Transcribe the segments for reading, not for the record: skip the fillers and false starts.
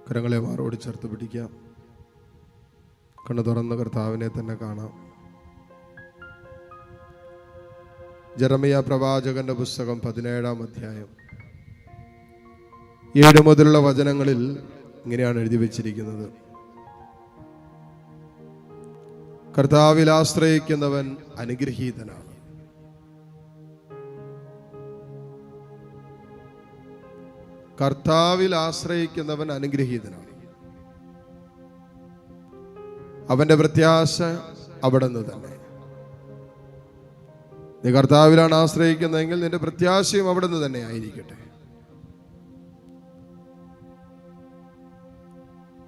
കരങ്ങളെ മാറോട് ചേർത്ത് പിടിക്കാം. കണ്ണു തുറന്ന കർത്താവിനെ തന്നെ കാണാം. ജെറമിയ പ്രവാചകന്റെ പുസ്തകം 17-ാം അധ്യായം 7 മുതലുള്ള വചനങ്ങളിൽ ഇങ്ങനെയാണ് എഴുതി വച്ചിരിക്കുന്നത്: കർത്താവിൽ ആശ്രയിക്കുന്നവൻ അനുഗ്രഹീതനാണ്. കർത്താവിൽ ആശ്രയിക്കുന്നവൻ അനുഗ്രഹീതനാണ്. അവന്റെ പ്രത്യാശ അവിടുന്ന് തന്നെ. നീ കർത്താവിലാണ് ആശ്രയിക്കുന്നതെങ്കിൽ നിന്റെ പ്രത്യാശയും അവിടുന്ന് തന്നെ ആയിരിക്കട്ടെ.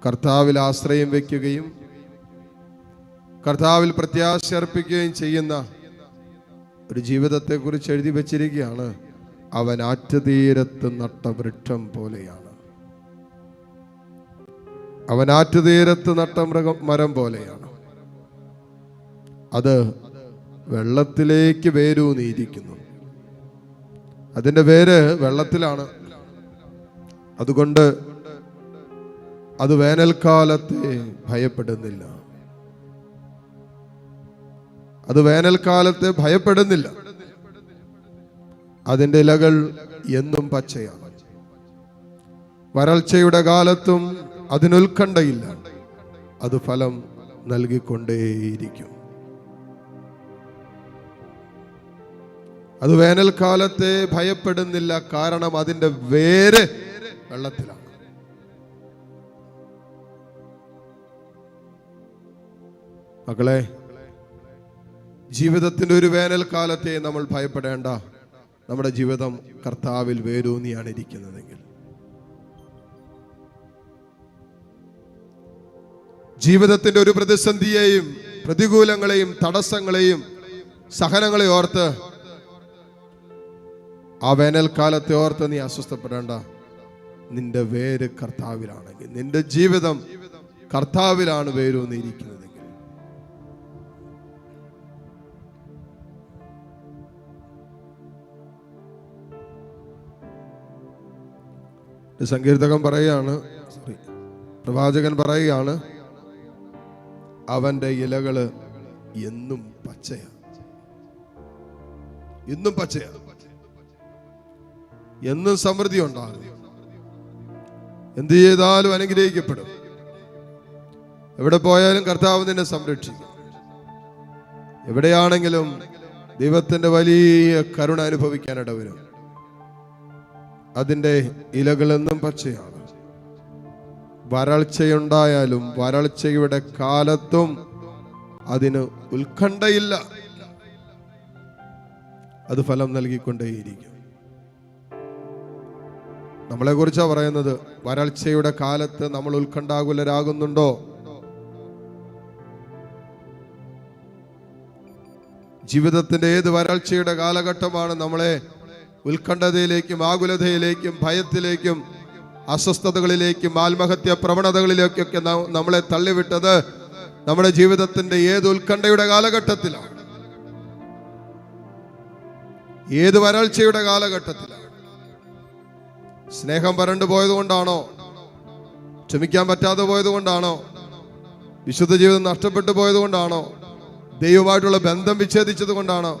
കർത്താവിൽ ആശ്രയം വയ്ക്കുകയും കർത്താവിൽ പ്രത്യാശ അർപ്പിക്കുകയും ചെയ്യുന്ന ഒരു ജീവിതത്തെക്കുറിച്ച് എഴുതി വച്ചിരിക്കുകയാണ്: അവൻ ആറ്റുതീരത്ത് നട്ട വൃക്ഷം പോലെയാണ്. അവൻ ആറ്റുതീരത്ത് നട്ട മരം പോലെയാണ്. അത് വെള്ളത്തിലേക്ക് വേരൂന്നിയിരിക്കുന്നു. അതിൻ്റെ വേര് വെള്ളത്തിലാണ്. അതുകൊണ്ട് അത് വേനൽക്കാലത്തെ ഭയപ്പെടുന്നില്ല. അത് വേനൽക്കാലത്തെ ഭയപ്പെടുന്നില്ല. അതിൻ്റെ ഇലകൾ എന്നും പച്ചയാണ്. വരൾച്ചയുടെ കാലത്തും അതിനുൽക്കണ്ഠയില്ല. അത് ഫലം നൽകിക്കൊണ്ടേയിരിക്കും. അത് വേനൽക്കാലത്തെ ഭയപ്പെടുന്നില്ല. കാരണം അതിൻ്റെ വേര് വെള്ളത്തിലാണ്. മക്കളെ, ജീവിതത്തിന്റെ ഒരു വേനൽക്കാലത്തെ നമ്മൾ ഭയപ്പെടേണ്ട. നമ്മുടെ ജീവിതം കർത്താവിൽ വേരൂന്നിയാണ് ഇരിക്കുന്നതെങ്കിൽ, ജീവിതത്തിന്റെ ഒരു പ്രതിസന്ധിയെയും പ്രതികൂലങ്ങളെയും തടസ്സങ്ങളെയും സഹനങ്ങളെയും ഓർത്ത്, ആ വേനൽക്കാലത്തെ ഓർത്ത് നീ അസ്വസ്ഥപ്പെടേണ്ട. നിന്റെ വേര് കർത്താവിലാണെങ്കിൽ, നിന്റെ ജീവിതം കർത്താവിലാണ് വേരൂന്നിയിരിക്കുന്നതെങ്കിൽ, സങ്കീർത്തകൻ പറയുകയാണ്, പ്രവാചകൻ പറയുകയാണ്, അവന്റെ ഇലകള് എന്നും പച്ചയാണ്. എന്നും പച്ചയാണ്. എന്നും സമൃദ്ധി ഉണ്ടാകും. എന്ത് ചെയ്താലും അനുഗ്രഹിക്കപ്പെടും. എവിടെ പോയാലും കർത്താവ് നിന്നെ സംരക്ഷിക്കും. എവിടെയാണെങ്കിലും ദൈവത്തിന്റെ വലിയ കരുണ അനുഭവിക്കാൻ ഇടവരും. അതിൻ്റെ ഇലകളെന്നും പച്ചയാണ്. വരൾച്ചയുണ്ടായാലും വരൾച്ചയുടെ കാലത്തും അതിന് ഉത്കണ്ഠയില്ല. അത് ഫലം നൽകിക്കൊണ്ടേയിരിക്കും. നമ്മളെ കുറിച്ചാണ് പറയുന്നത്. വരൾച്ചയുടെ കാലത്ത് നമ്മൾ ഉത്കണ്ഠാകുലരാകുന്നുണ്ടോ? ജീവിതത്തിന്റെ ഏത് വരൾച്ചയുടെ കാലഘട്ടമാണ് നമ്മളെ ഉത്കണ്ഠതയിലേക്കും ആകുലതയിലേക്കും ഭയത്തിലേക്കും അസ്വസ്ഥതകളിലേക്കും ആത്മഹത്യ പ്രവണതകളിലേക്കൊക്കെ നമ്മളെ തള്ളിവിട്ടത്? നമ്മുടെ ജീവിതത്തിന്റെ ഏത് ഉത്കണ്ഠയുടെ കാലഘട്ടത്തിലാണ്? ഏത് വരൾച്ചയുടെ കാലഘട്ടത്തിലാണ്? സ്നേഹം വരണ്ടു പോയത് കൊണ്ടാണോ? ക്ഷമിക്കാൻ പറ്റാതെ പോയത് കൊണ്ടാണോ? വിശുദ്ധ ജീവിതം നഷ്ടപ്പെട്ടു പോയത് കൊണ്ടാണോ? ദൈവമായിട്ടുള്ള ബന്ധം വിച്ഛേദിച്ചത് കൊണ്ടാണോ?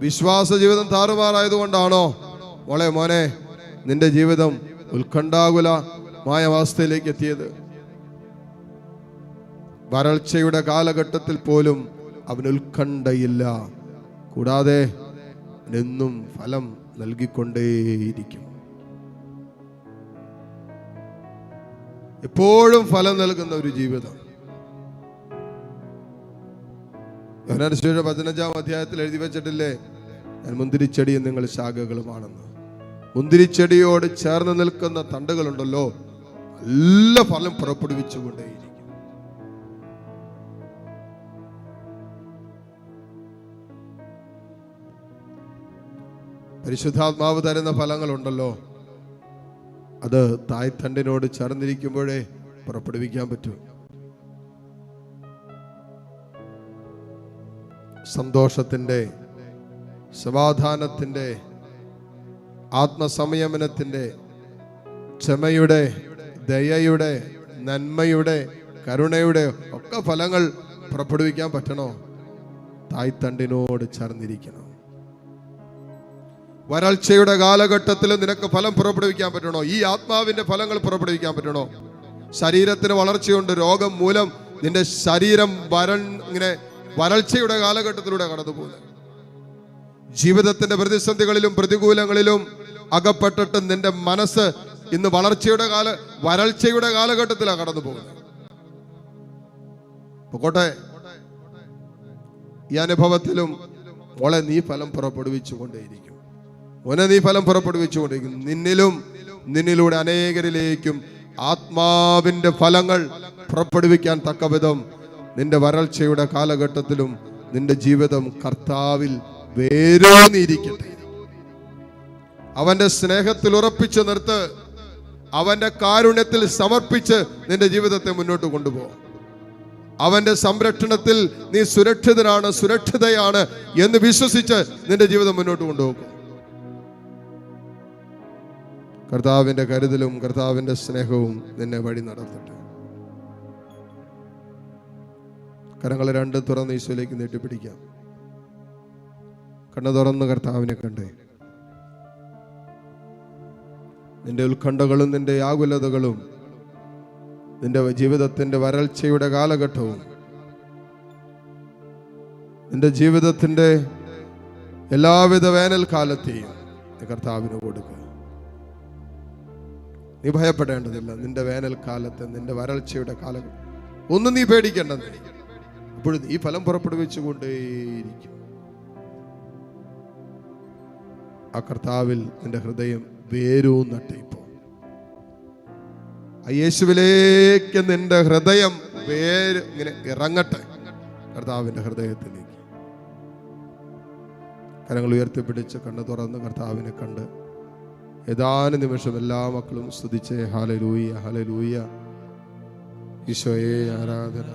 വിശ്വാസ ജീവിതം താറുമാറായത് കൊണ്ടാണോ? മോനെ, നിന്റെ ജീവിതം ഉത്കണ്ഠാകുലമായ അവസ്ഥയിലേക്ക് എത്തിയത്? വരൾച്ചയുടെ കാലഘട്ടത്തിൽ പോലും അവന് ഉത്കണ്ഠയില്ല. കൂടാതെ എന്നും ഫലം നൽകിക്കൊണ്ടേയിരിക്കും. എപ്പോഴും ഫലം നൽകുന്ന ഒരു ജീവിതം. യോഹന്നാന്റെ സുവിശേഷം 15-ാം അധ്യായത്തിൽ എഴുതി വെച്ചിട്ടില്ലേ, ഞാൻ മുന്തിരിച്ചെടിയും നിങ്ങൾ ശാഖകളുമാണെന്ന്. മുന്തിരിച്ചെടിയോട് ചേർന്ന് നിൽക്കുന്ന തണ്ടുകളുണ്ടല്ലോ, നല്ല ഫലം പുറപ്പെടുവിച്ചുകൊണ്ടേയിരിക്കും. പരിശുദ്ധാത്മാവ് തരുന്ന ഫലങ്ങളുണ്ടല്ലോ, അത് തായ്തണ്ടിനോട് ചേർന്നിരിക്കുമ്പോഴേ പുറപ്പെടുവിക്കാൻ പറ്റൂ. സന്തോഷത്തിൻ്റെ, സമാധാനത്തിൻ്റെ, ആത്മസംയമനത്തിൻ്റെ, ക്ഷമയുടെ, ദയയുടെ, നന്മയുടെ, കരുണയുടെ ഒക്കെ ഫലങ്ങൾ പുറപ്പെടുവിക്കാൻ പറ്റണോ? തായ്തണ്ടിനോട് ചേർന്നിരിക്കണം. വരൾച്ചയുടെ കാലഘട്ടത്തിൽ നിനക്ക് ഫലം പുറപ്പെടുവിക്കാൻ പറ്റണോ? ഈ ആത്മാവിന്റെ ഫലങ്ങൾ പുറപ്പെടുവിക്കാൻ പറ്റണോ? ശരീരത്തിന് വളർച്ചയുണ്ട്, രോഗം മൂലം നിന്റെ ശരീരം ഇങ്ങനെ വരൾച്ചയുടെ കാലഘട്ടത്തിലൂടെ കടന്നു പോകുന്നത്. ജീവിതത്തിന്റെ പ്രതിസന്ധികളിലും പ്രതികൂലങ്ങളിലും അകപ്പെട്ടിട്ട് നിന്റെ മനസ്സ് ഇന്ന് വരൾച്ചയുടെ കാലഘട്ടത്തിലാണ് കടന്നു പോകുന്നത്. പോട്ടെ, ഈ അനുഭവത്തിലും മോളെ നീ ഫലം പുറപ്പെടുവിച്ചുകൊണ്ടേയിരിക്കും. മോനെ നീ ഫലം പുറപ്പെടുവിച്ചുകൊണ്ടിരിക്കും. നിന്നിലൂടെ അനേകരിലേക്കും ആത്മാവിന്റെ ഫലങ്ങൾ പുറപ്പെടുവിക്കാൻ തക്കവിധം നിന്റെ വരൾച്ചയുടെ കാലഘട്ടത്തിലും നിന്റെ ജീവിതം കർത്താവിൽ വേരൂന്നിയിരിക്കട്ടെ. അവന്റെ സ്നേഹത്തിൽ ഉറപ്പിച്ചു നിർത്ത്. അവന്റെ കാരുണ്യത്തിൽ സമർപ്പിച്ച് നിന്റെ ജീവിതത്തെ മുന്നോട്ട് കൊണ്ടുപോകും. അവന്റെ സംരക്ഷണത്തിൽ നീ സുരക്ഷിതയാണ് എന്ന് വിശ്വസിച്ച് നിന്റെ ജീവിതം മുന്നോട്ട് കൊണ്ടുപോകും. കർത്താവിന്റെ കരുതലും കർത്താവിന്റെ സ്നേഹവും നിന്നെ വഴി നടത്തട്ടെ. കരങ്ങൾ രണ്ട് തുറന്ന് ഈശോയിലേക്ക് നീട്ടിപ്പിടിക്കാം. കണ്ണു തുറന്ന് കർത്താവിനെ കണ്ടേ. നിന്റെ ഉത്കണ്ഠകളും നിന്റെ ആകുലതകളും നിന്റെ ജീവിതത്തിന്റെ വരൾച്ചയുടെ കാലഘട്ടവും നിന്റെ ജീവിതത്തിന്റെ എല്ലാവിധ വേനൽക്കാലത്തെയും കർത്താവിന് കൊടുക്കുക. നീ ഭയപ്പെടേണ്ടതില്ല. നിന്റെ വേനൽക്കാലത്ത്, നിന്റെ വരൾച്ചയുടെ കാലഘട്ടം ഒന്നും നീ പേടിക്കേണ്ടത്. അപ്പോഴും നീ ഫലം പുറപ്പെടുവിച്ചുകൊണ്ടേയിരിക്കും. ആ കർത്താവിൽ നിന്റെ ഹൃദയം വേരൂന്നട്ടെ. ഇപ്പോ യേശുവിലേക്ക് നിന്റെ ഹൃദയം ഇങ്ങനെ ഇറങ്ങട്ടെ. കർത്താവിന്റെ ഹൃദയത്തിലേക്ക് കരങ്ങൾ ഉയർത്തിപ്പിടിച്ച് കണ്ണ് തുറന്ന് കർത്താവിനെ കണ്ട് ഏതാനും നിമിഷം എല്ലാ മക്കളും സ്തുതിച്ചേ. Hallelujah, hallelujah. ഈശോയെ ആരാധന,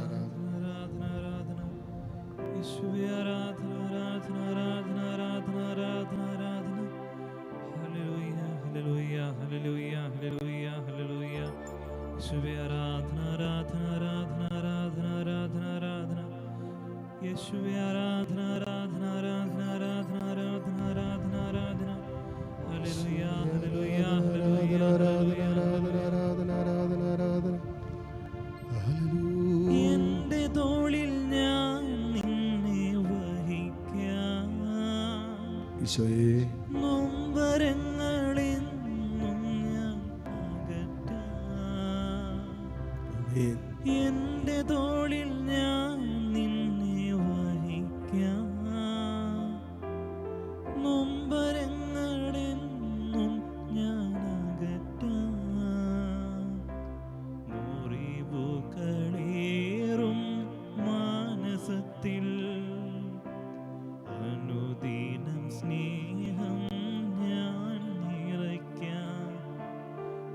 എന്റെ തോളിൽ ഞാൻ നിന്നെ വഹിക്കാം. ഈശോയെ നൊമ്പരങ്ങളെന്നും ഞാൻ അകറ്റാം. എന്റെ തോളിൽ ഞാൻ നിന്നെ വഹിക്കാം. നൊമ്പരങ്ങളെന്നും ഞാൻ അകറ്റാം. മുറിവുകളേറും മാനസത്തിൽ അനുദിനം സ്നേഹം ഞാൻ നിറയ്ക്കാം.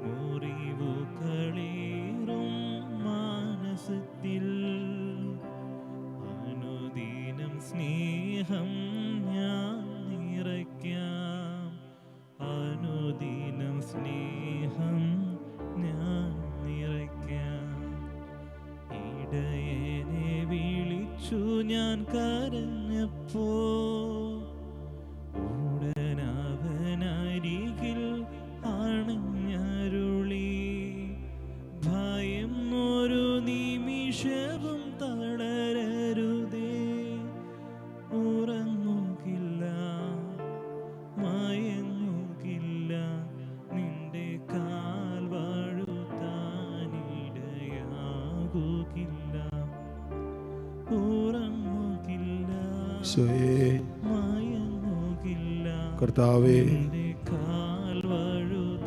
മുറിവുകളേറും മാനസത്തിൽ അനുദിനം സ്നേഹം ഞാൻ നിറയ്ക്കാം. അനുദിനം സ്നേഹം ഞാൻ നിറയ്ക്കാം. ഇടയനെ വിളിച്ചു ഞാൻ കരഞ്ഞപ്പോ ഉടനവനരികിൽ അണഞ്ഞരുളി. ഭയം ഒരു നിമിഷവും തളരരുതേ. ഉറങ്ങുകില്ല, മയങ്ങുകില്ല, നിന്റെ കാൽ വഴുതാനിടയാകുകില്ല. ഉറങ്ങുകില്ല, മയങ്ങുകില്ല, കർത്താവേ നിന്റെ കാൽ വഴുതാനിടയാവുകില്ല.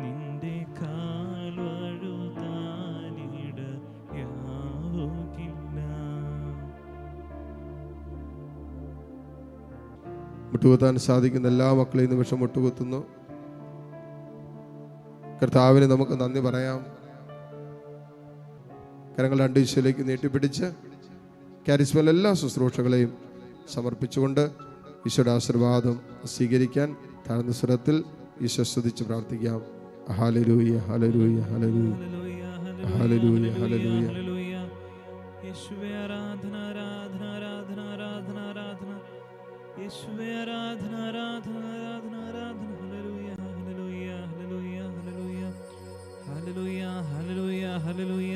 നിന്റെ കാൽ വഴുതാനിടയാവുകില്ല. മുട്ടുകുത്താൻ സാധിക്കുന്ന എല്ലാ മക്കളെയും നിമിഷം മുട്ടുകുത്തുന്നു. കർത്താവിന് നമുക്ക് നന്ദി പറയാം. കരങ്ങൾ രണ്ട് ഈശോയിലേക്ക് നീട്ടിപ്പിടിച്ച് കാരിസ്മയിലെ എല്ലാ ശുശ്രൂഷകളെയും സമർപ്പിച്ചുകൊണ്ട് ഈശോയുടെ ആശീർവാദം സ്വീകരിക്കാൻ താഴ്ന്ന സ്വരത്തിൽ ഈശോ സ്തുതിച്ച് പ്രാർത്ഥിക്കാം. Hallelujah hallelujah hallelujah hallelujah hallelujah. യേശുവേ ആരാധന ആരാധന ആരാധന ആരാധന ആരാധന. യേശുവേ ആരാധന ആരാധന ആരാധന ആരാധന. Hallelujah hallelujah hallelujah hallelujah hallelujah hallelujah hallelujah